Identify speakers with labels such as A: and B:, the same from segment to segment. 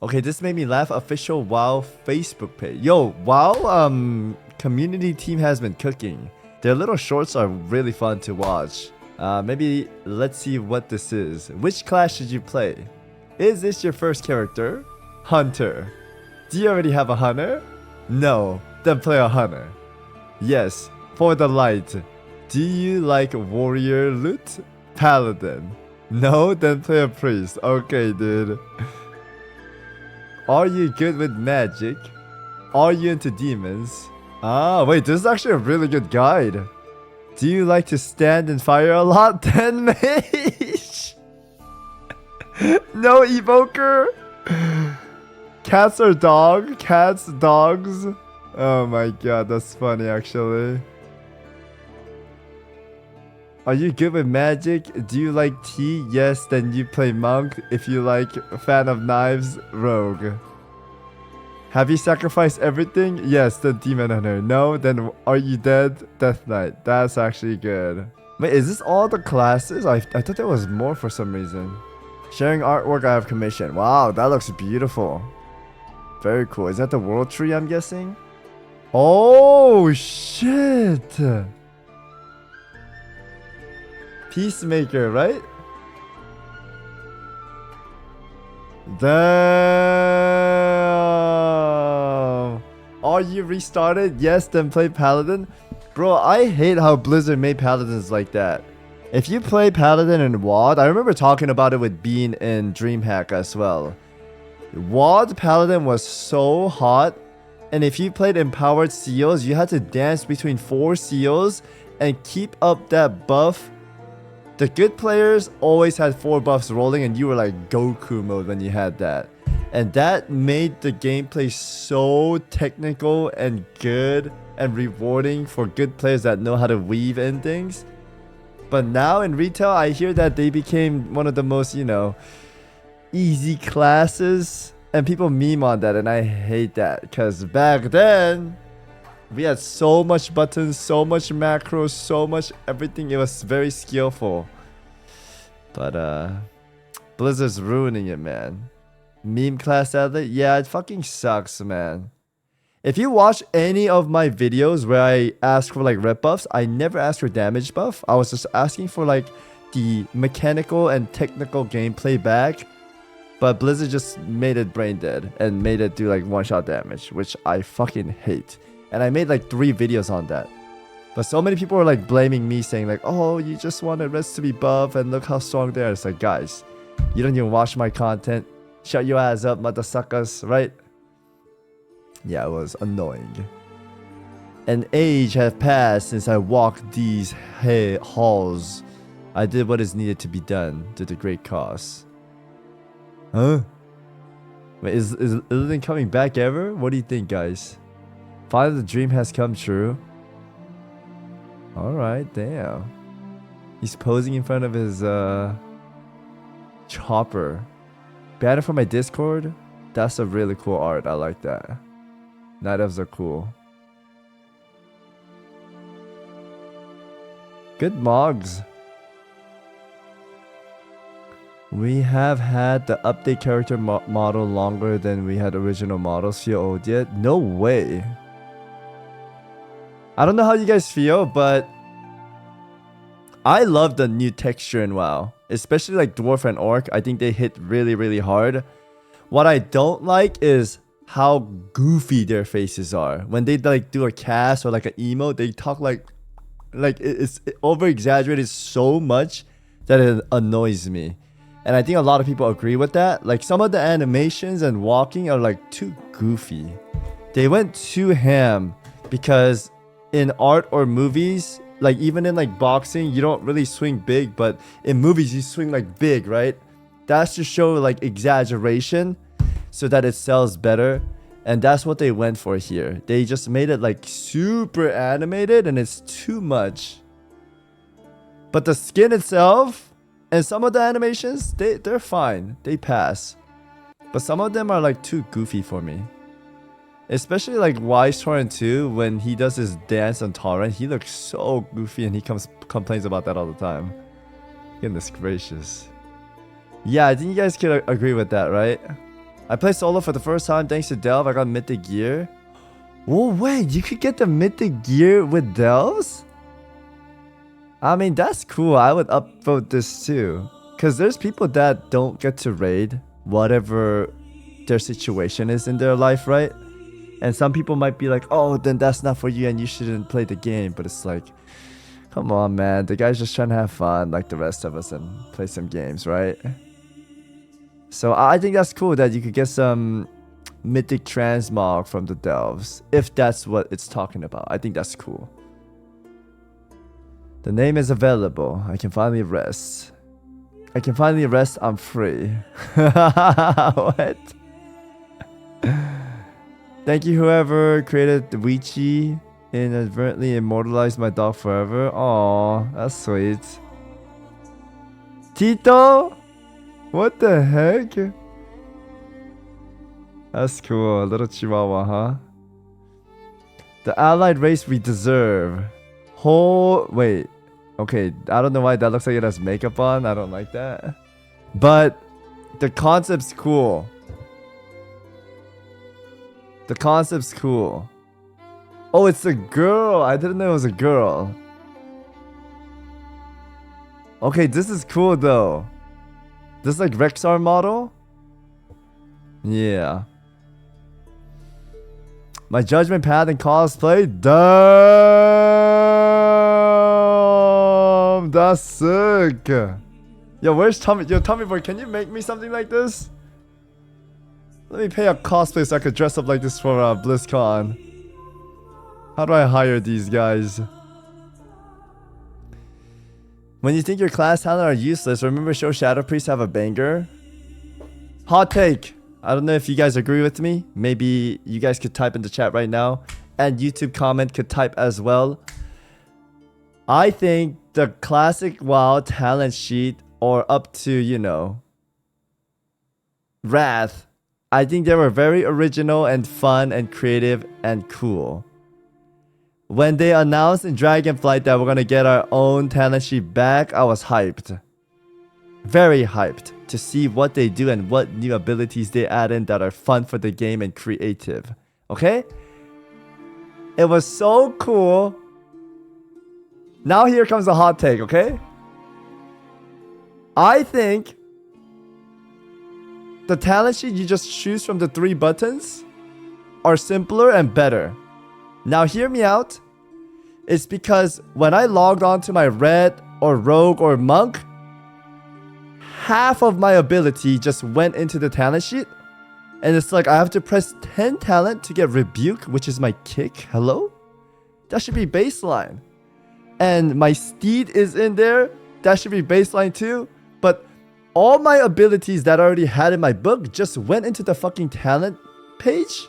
A: Okay, this made me laugh. Official WoW Facebook page. Yo, WoW community team has been cooking. Their little shorts are really fun to watch. Maybe let's see what this is. Which class should you play? Is this your first character? Hunter. Do you already have a hunter? No, then play a hunter. Yes, for the light. Do you like warrior loot? Paladin. No, then play a priest. Okay, dude. Are you good with magic? Are you into demons? Ah, wait, this is actually a really good guide. Do you like to stand and fire a lot? Then mage. No evoker. Cats or dog? Cats, dogs. Oh my god, that's funny actually. Are you good with magic? Do you like tea? Yes, then you play monk. If you like fan of knives, rogue. Have you sacrificed everything? Yes, then demon hunter. No, then are you dead? Death knight. That's actually good. Wait, is this all the classes? I thought there was more for some reason. Sharing artwork I have commissioned. Wow, that looks beautiful. Very cool. Is that the world tree, I'm guessing? Oh, shit. Peacemaker, right? Damn. Are you restarted? Yes, then play Paladin. Bro, I hate how Blizzard made Paladins like that. If you play Paladin in WoD, I remember talking about it with Bean in DreamHack as well. WoD Paladin was so hot, and if you played Empowered Seals, you had to dance between 4 seals and keep up that buff. The good players always had 4 buffs rolling, and you were like Goku mode when you had that. And that made the gameplay so technical and good and rewarding for good players that know how to weave in things. But now in retail, I hear that they became one of the most, easy classes. And people meme on that, and I hate that. Because back then, we had so much buttons, so much macros, so much everything. It was very skillful. But Blizzard's ruining it, man. Meme class outlet? Yeah, it fucking sucks, man. If you watch any of my videos where I ask for like rep buffs, I never ask for damage buff. I was just asking for like the mechanical and technical gameplay back. But Blizzard just made it brain dead and made it do like one-shot damage, which I fucking hate. And I made like 3 videos on that. But so many people were like blaming me, saying like, oh, you just wanted Reds to be buff and look how strong they are. It's like, guys, you don't even watch my content. Shut your ass up, motherfuckers, right? Yeah, it was annoying. An age had passed since I walked these halls. I did what is needed to be done to the great cause. Huh? Wait, is Illidan coming back ever? What do you think, guys? Finally, the dream has come true. Alright, damn. He's posing in front of his chopper. Banner for my Discord? That's a really cool art. I like that. Night elves are cool. Good mogs. We have had the update character model longer than we had original models. Feel old yet? No way. I don't know how you guys feel, but I love the new texture in WoW. Especially like Dwarf and Orc. I think they hit really, really hard. What I don't like is how goofy their faces are. When they like do a cast or like an emote, they talk like it's over exaggerated so much that it annoys me. And I think a lot of people agree with that. Like some of the animations and walking are like too goofy. They went too ham because in art or movies, like even in like boxing, you don't really swing big, but in movies you swing like big, right? That's to show like exaggeration so that it sells better. And that's what they went for here. They just made it like super animated and it's too much. But the skin itself and some of the animations, they're fine. They pass. But some of them are like too goofy for me. Especially like Wise Torrent 2, when he does his dance on Torrent, he looks so goofy and he complains about that all the time. Goodness gracious. Yeah, I think you guys can agree with that, right? I played solo for the first time thanks to Delve. I got mythic gear. Oh wait, you could get the mythic gear with Delves? I mean, that's cool. I would upvote this too. Because there's people that don't get to raid whatever their situation is in their life, right? And some people might be like, oh, then that's not for you and you shouldn't play the game. But it's like, come on, man. The guy's just trying to have fun like the rest of us and play some games, right? So I think that's cool that you could get some mythic transmog from the Delves, if that's what it's talking about. I think that's cool. The name is available. I can finally rest. I can finally rest. I'm free. What? Thank you, whoever created the Wichi. Inadvertently immortalized my dog forever. Aw, that's sweet. Tito? What the heck? That's cool. A little chihuahua, huh? The allied race we deserve. Wait. Okay, I don't know why that looks like it has makeup on. I don't like that. But the concept's cool. The concept's cool. Oh, it's a girl. I didn't know it was a girl. Okay, this is cool though. This is like Rexar model? Yeah. My Judgment Paladin cosplay? Damn! That's sick! Yo, where's Tommy? Yo, Tommy boy, can you make me something like this? Let me pay a cosplay so I could dress up like this for BlizzCon. How do I hire these guys? When you think your class talent are useless, remember Show Shadow Priest have a banger? Hot take! I don't know if you guys agree with me. Maybe you guys could type in the chat right now. And YouTube comment could type as well. I think the classic WoW talent sheet, or up to, you know, Wrath, I think they were very original and fun and creative and cool. When they announced in Dragonflight that we're gonna get our own talent sheet back, I was hyped. Very hyped to see what they do and what new abilities they add in that are fun for the game and creative. Okay? It was so cool. Now here comes the hot take, okay? I think the talent sheet you just choose from the 3 buttons are simpler and better. Now hear me out. It's because when I logged on to my red or rogue or monk, half of my ability just went into the talent sheet. And it's like I have to press 10 talent to get rebuke, which is my kick. Hello? That should be baseline. And my steed is in there. That should be baseline too. But all my abilities that I already had in my book just went into the fucking talent page.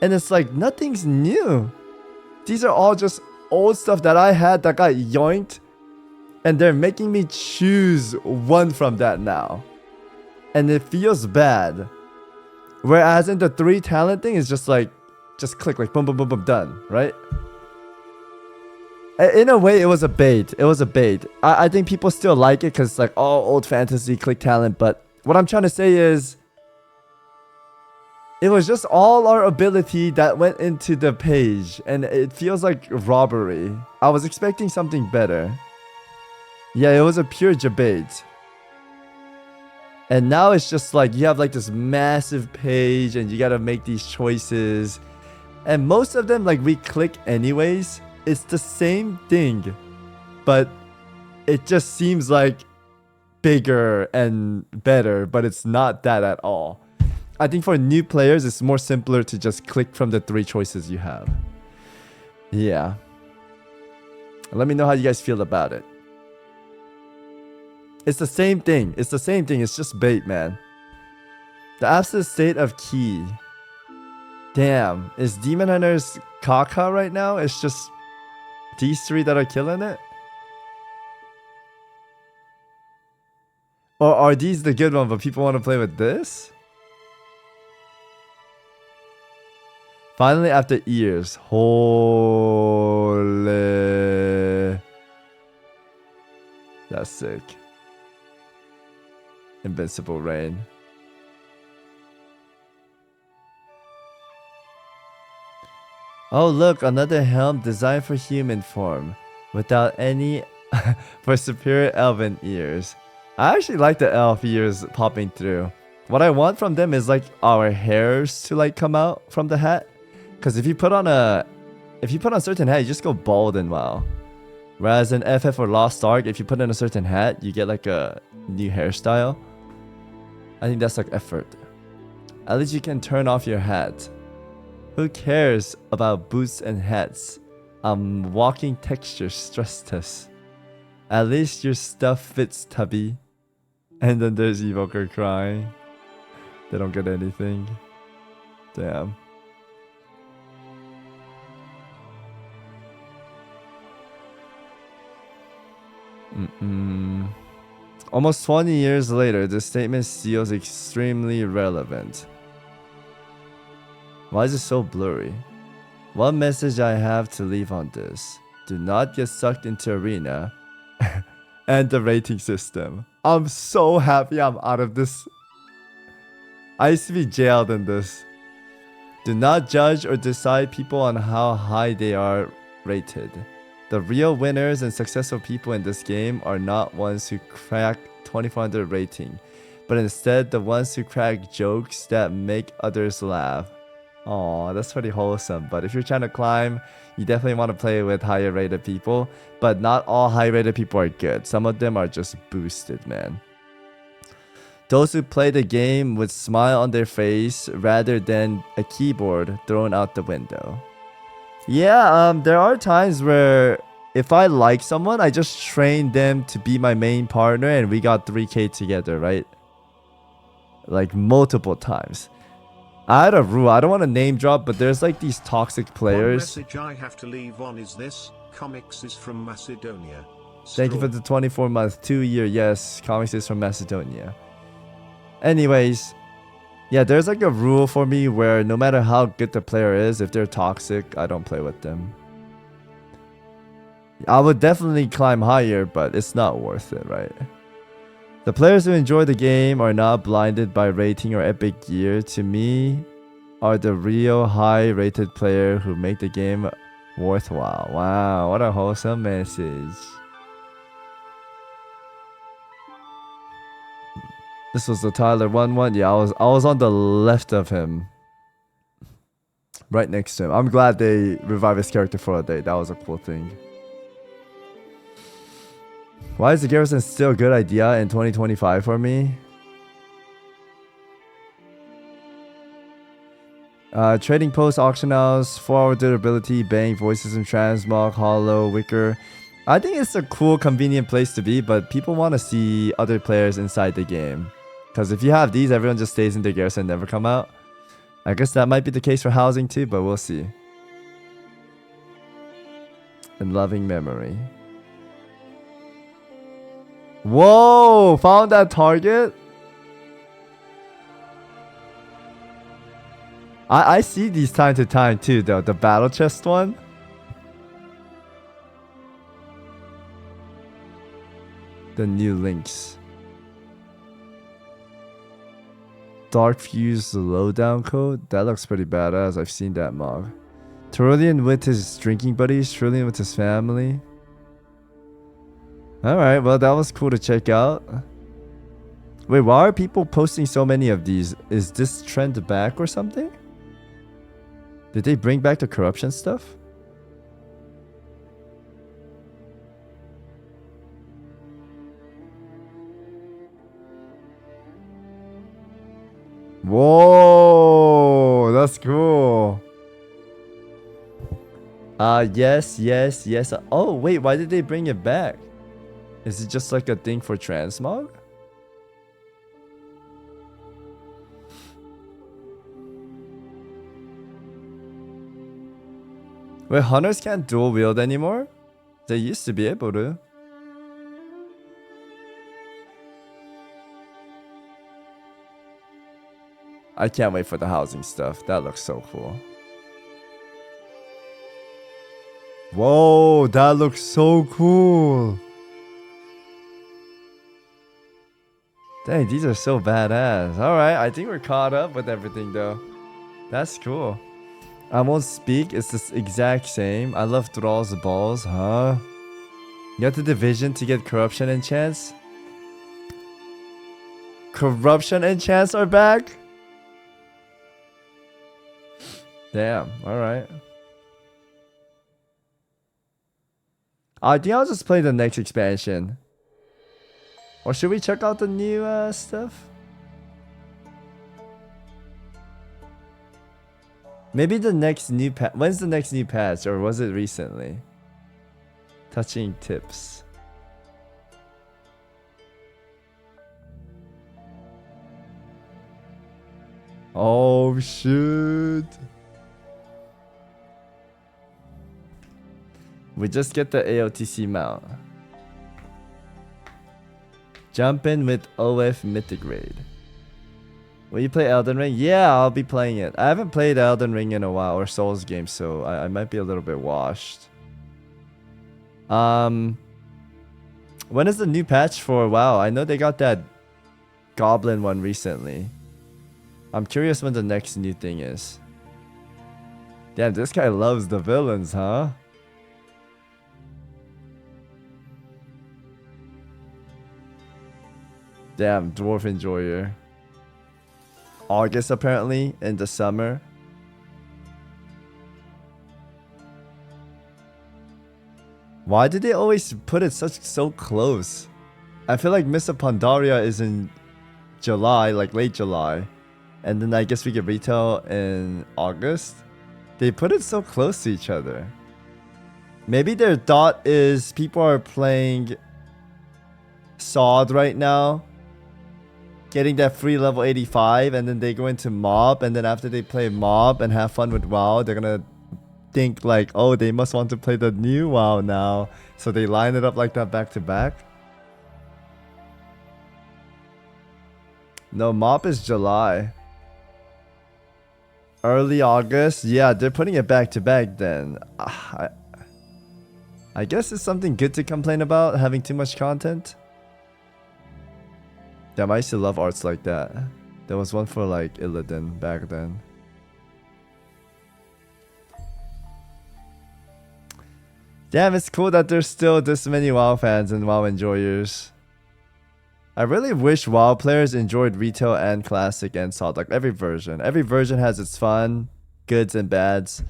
A: And it's like nothing's new. These are all just old stuff that I had that got yoinked. And they're making me choose one from that now. And it feels bad. Whereas in the 3 talent thing, it's just like, just click like boom, boom, boom, boom, done, right? In a way, it was a bait. It was a bait. I think people still like it because it's like, oh, old fantasy, click talent. But what I'm trying to say is, it was just all our ability that went into the page. And it feels like robbery. I was expecting something better. Yeah, it was a pure debate. And now it's just like you have like this massive page and you gotta make these choices. And most of them, like we click anyways. It's the same thing. But it just seems like bigger and better. But it's not that at all. I think for new players, it's more simpler to just click from the 3 choices you have. Yeah. Let me know how you guys feel about it. It's the same thing. It's the same thing. It's just bait, man. The absolute state of key. Damn. Is Demon Hunter's caca right now? It's just these 3 that are killing it? Or are these the good one, but people want to play with this? Finally, after years. Holy. That's sick. Invincible Rain. Oh, look, another helm designed for human form, without any for superior elven ears. I actually like the elf ears popping through. What I want from them is like our hairs to like come out from the hat. Cause if you put on a certain hat, you just go bald and wow. Whereas in FF or Lost Ark, if you put in a certain hat, you get like a new hairstyle. I think that's like effort. At least you can turn off your hat. Who cares about boots and hats? Walking texture stress test. At least your stuff fits, Tubby. And then there's Evoker crying. They don't get anything. Damn. Almost 20 years later, this statement feels extremely relevant. Why is it so blurry? One message I have to leave on this. Do not get sucked into arena and the rating system. I'm so happy I'm out of this. I used to be jailed in this. Do not judge or decide people on how high they are rated. The real winners and successful people in this game are not ones who crack 2400 rating, but instead the ones who crack jokes that make others laugh. Aw, that's pretty wholesome. But if you're trying to climb, you definitely want to play with higher rated people. But not all high rated people are good. Some of them are just boosted, man. Those who play the game with smile on their face rather than a keyboard thrown out the window. Yeah, there are times where if I like someone, I just train them to be my main partner and we got 3K together, right? Like multiple times. I had a rule. I don't want to name drop, but there's like these toxic players.
B: One message I have to leave on is this. Comics is from Macedonia.
A: Thank you for the 24-month, 2-year. Yes, Comics is from Macedonia. Anyways, yeah, there's like a rule for me where no matter how good the player is, if they're toxic, I don't play with them. I would definitely climb higher, but it's not worth it, right? The players who enjoy the game are not blinded by rating or epic gear. To me, are the real high-rated player who make the game worthwhile. Wow, what a wholesome message. This was the Tyler 1-1. Yeah, I was on the left of him. Right next to him. I'm glad they revived his character for a day. That was a cool thing. Why is the Garrison still a good idea in 2025 for me? Trading post, auction house, 4-hour durability, bank, voice system, transmog, hollow, wicker. I think it's a cool, convenient place to be, but people want to see other players inside the game. Because if you have these, everyone just stays in the Garrison and never come out. I guess that might be the case for housing too, but we'll see. In loving memory. Whoa! Found that target? I see these time to time too, though. The battle chest one. The new links. Dark Fuse lowdown code. That looks pretty badass. I've seen that mob. Cerulean with his drinking buddies. Cerulean with his family. Alright, well that was cool to check out. Wait, why are people posting so many of these? Is this trend back or something? Did they bring back the corruption stuff? Whoa, that's cool. Yes. Oh, wait, why did they bring it back? Is it just like a thing for transmog? Wait, hunters can't dual wield anymore? They used to be able to. I can't wait for the housing stuff. That looks so cool. Whoa, that looks so cool. Dang, these are so badass. Alright, I think we're caught up with everything though. That's cool. I won't speak. It's the exact same. I love Thrall's balls, huh? You have the division to get corruption enchants. Corruption enchants are back? Damn, alright. I think I'll just play the next expansion. Or should we check out the new stuff? Maybe the next new patch. When's the next new patch? Or was it recently? Touching tips. Oh shoot. We just get the AOTC mount. Jump in with OF Mythic Raid. Will you play Elden Ring? Yeah, I'll be playing it. I haven't played Elden Ring in a while, or Souls games, so I might be a little bit washed. When is the new patch for WoW? I know they got that Goblin one recently. I'm curious when the next new thing is. Damn, this guy loves the villains, huh? Damn, Dwarf Enjoyer. August apparently, in the summer. Why did they always put it so close? I feel like Miss Pandaria is in July, like late July. And then I guess we get retail in August. They put it so close to each other. Maybe their thought is people are playing Sod right now, getting that free level 85, and then they go into Mob, and then after they play Mob and have fun with WoW, they're gonna think like, oh, they must want to play the new WoW now. So they line it up like that back to back. No, Mob is July. Early August. Yeah, they're putting it back to back then. I guess it's something good to complain about, having too much content. Damn, I used to love arts like that. There was one for like Illidan back then. Damn, it's cool that there's still this many WoW fans and WoW enjoyers. I really wish WoW players enjoyed retail and classic and Sod, like every version. Every version has its fun, goods and bads.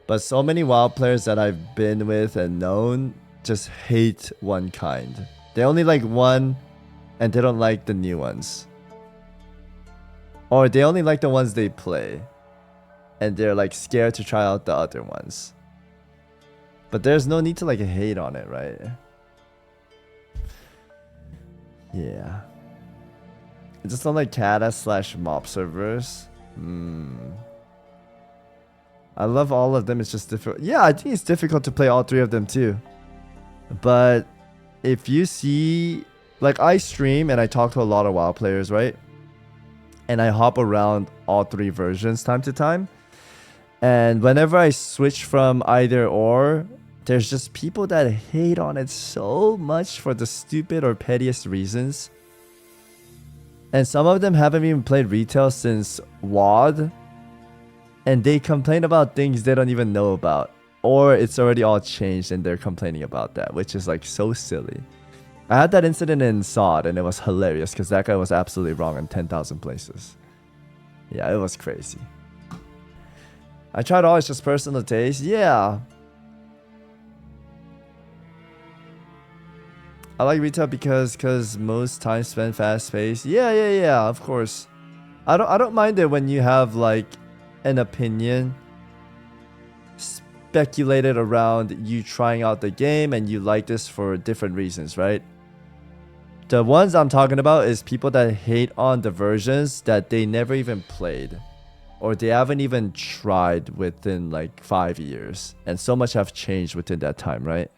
A: But so many WoW players that I've been with and known just hate one kind. They only like one, and they don't like the new ones. Or they only like the ones they play, and they're like scared to try out the other ones. But there's no need to like hate on it, right? Yeah. I just don't like Kata/Mob servers. I love all of them. It's just difficult. Yeah, I think it's difficult to play all three of them too. But if you see, like, I stream and I talk to a lot of WoW players, right? And I hop around all three versions time to time. And whenever I switch from either or, there's just people that hate on it so much for the stupid or pettiest reasons. And some of them haven't even played retail since WoD. And they complain about things they don't even know about. Or it's already all changed and they're complaining about that, which is like so silly. I had that incident in Sod and it was hilarious because that guy was absolutely wrong in 10,000 places. Yeah, it was crazy. I tried all, it's just personal taste. Yeah. I like retail because most time spent fast paced. Yeah, of course. I don't mind it when you have like an opinion speculated around you trying out the game and you like this for different reasons, right? The ones I'm talking about is people that hate on the versions that they never even played or they haven't even tried within like 5 years, and so much have changed within that time, right?